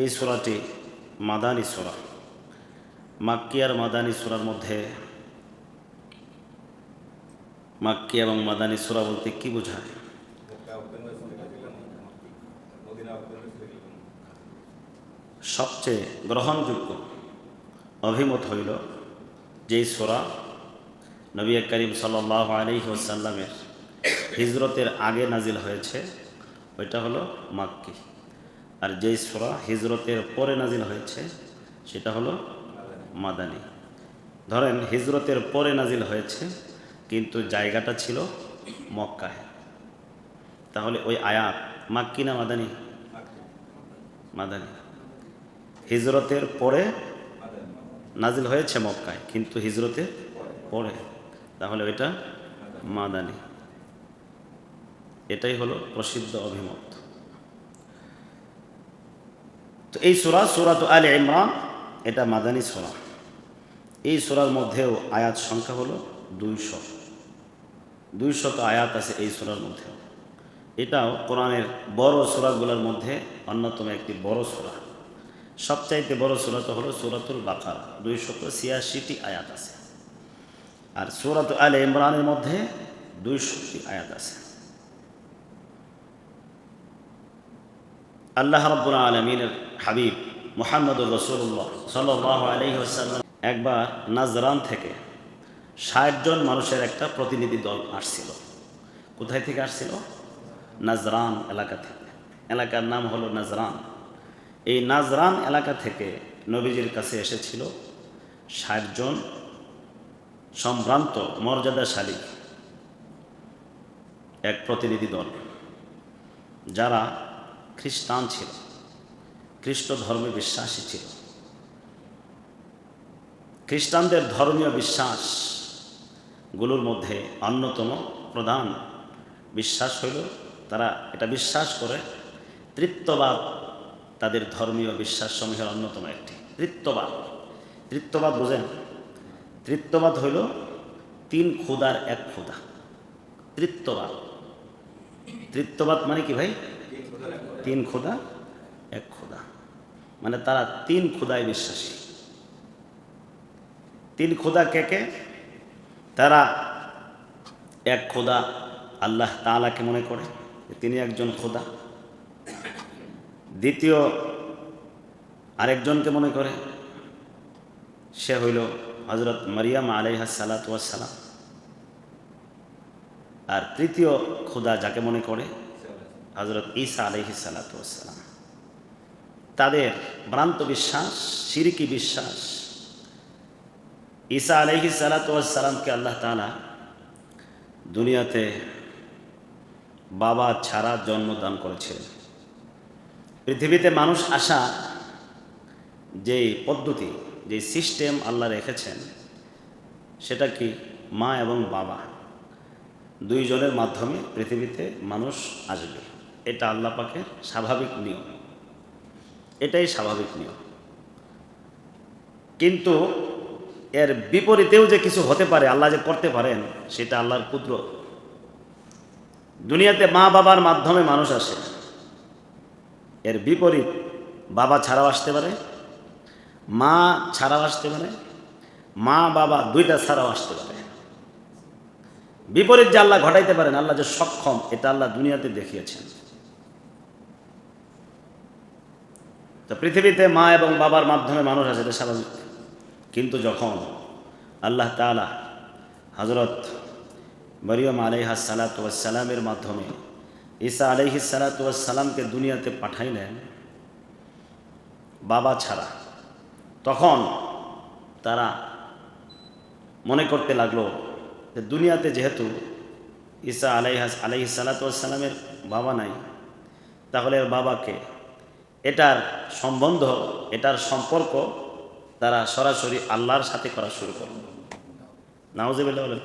এই সূরাটি মাদানী সূরা। মাক্কি আর মাদানী সূরার মধ্যে মাক্কি এবং মাদানী সূরা বলতে কি বোঝায়? সবচেয়ে গ্রহণযোগ্য অভিমত হইল যেই সূরা নবী করিম সাল্লাল্লাহু আলাইহি ওয়াসাল্লামের হিজরতের আগে নাজিল হয়েছে ওইটা হলো মাক্কি, আর যেই সূরা হিজরতের পরে নাজিল হয়েছে সেটা হলো মাদানী। ধরেন হিজরতের পরে নাজিল হয়েছে কিন্তু জায়গাটা ছিল মক্কায়, তাহলে ওই আয়াত মাক্কি না মাদানী? মাদানী। হিজরতের পরে নাজিল হয়েছে মক্কায় কিন্তু হিজরতের পরে, তাহলে ওইটা মাদানী। এটাই হলো প্রসিদ্ধ অভিমত। তো এই সূরা আলে ইমরান এটা মাদানী সূরা। এই সূরার মধ্যেও আয়াত সংখ্যা হলো 200 আয়াত আছে এই সূরার মধ্যে। এটাও কোরআনের বড় সূরাগুলোর মধ্যে অন্যতম একটি বড় সূরা। সবচাইতে বড় সূরাটা হলো সূরাতুল বাকারা, 286টি আয়াত আছে। আর সূরা আলে ইমরানের মধ্যে 200টি আয়াত আছে। আল্লাহ রাব্বুল আলামিনের হাবিব মুহাম্মদুর রাসূলুল্লাহ সাল্লাল্লাহু আলাইহি ওয়াসাল্লাম একবার নাজরান থেকে 60 জন মানুষের একটা প্রতিনিধি দল আসছিল। কোথায় থেকে আসছিল? নাজরান এলাকা থেকে। এলাকার নাম হলো নাজরান। এই নাজরান এলাকা থেকে নবীজির কাছে এসেছিল 60 জন সম্ভ্রান্ত মর্যাদাশালী এক প্রতিনিধি দল, যারা খ্রিস্টান ছিল, খ্রিস্ট ধর্মে বিশ্বাসী ছিল। খ্রিস্টানদের ধর্মীয় বিশ্বাসগুলোর মধ্যে অন্যতম প্রধান বিশ্বাস হইল তারা এটা বিশ্বাস করে তৃত্ববাদ। তাদের ধর্মীয় বিশ্বাসসমূহের অন্যতম একটি তৃত্ববাদ বোঝেন? তৃত্ববাদ হইল 3 খোদার 1 খোদা। তৃত্ববাদ মানে কি ভাই? 3 খোদা 1 খোদা, মানে তারা 3 খোদায় বিশ্বাসী। 3 খোদা কে কে? তারা 1 খোদা আল্লাহ তাআলাকে মনে করে তিনি একজন খোদা। দ্বিতীয় আরেকজনকে মনে করে, সে হইল হযরত মারিয়াম আলাইহা সালাতু ওয়াস সালাম। আর তৃতীয় খোদা যাকে মনে করে হযরত ঈসা আলাইহিস সালাতু ওয়াস সালাম। তাদের ভ্রান্ত বিশ্বাস, শিরকি বিশ্বাস। ঈসা আলাইহিস সালাতু ওয়াস সালামকে আল্লাহ তাআলা দুনিয়াতে বাবা ছাড়া জন্মদান করেছিলেন। পৃথিবীতে মানুষ আসা যে পদ্ধতি, যে সিস্টেম আল্লাহ রেখেছেন সেটা কি? মা এবং বাবা 2 জনের মাধ্যমে পৃথিবীতে মানুষ আসবে। এটা আল্লাহ পাকের স্বাভাবিক নিয়ম, এটাই স্বাভাবিক নিয়ম। কিন্তু এর বিপরীতেও যে কিছু হতে পারে, আল্লাহ যে করতে পারেন, সেটা আল্লাহর কুদরত। দুনিয়াতে মা বাবার মাধ্যমে মানুষ আসে, এর বিপরীত বাবা ছাড়াও আসতে পারে, মা ছাড়াও আসতে পারে, মা বাবা 2টা ছাড়াও আসতে পারে। বিপরীত যে আল্লাহ ঘটাইতে পারেন, আল্লাহ যে সক্ষম, এটা আল্লাহ দুনিয়াতে দেখিয়েছেন। তো পৃথিবীতে মা এবং বাবার মাধ্যমে মানুষ আসে, এটা স্বাভাবিক। কিন্তু যখন আল্লাহ তাআলা হযরত মারিয়াম আলাইহা সালাতু ওয়াস সালামের মাধ্যমে ঈসা আলাইহিস সালাতু ওয়াস সালামকে দুনিয়াতে পাঠাইলেন বাবা ছাড়া, তখন তারা মনে করতে লাগলো যে দুনিয়াতে যেহেতু ঈসা আলাইহিস সালাতু ওয়াস সালামের বাবা নাই, তাহলে এর বাবাকে, এটার সম্বন্ধ, এটার সম্পর্ক তারা সরাসরি আল্লাহর সাথে করা শুরু করল। নাউজুবিল্লাহ বলেন।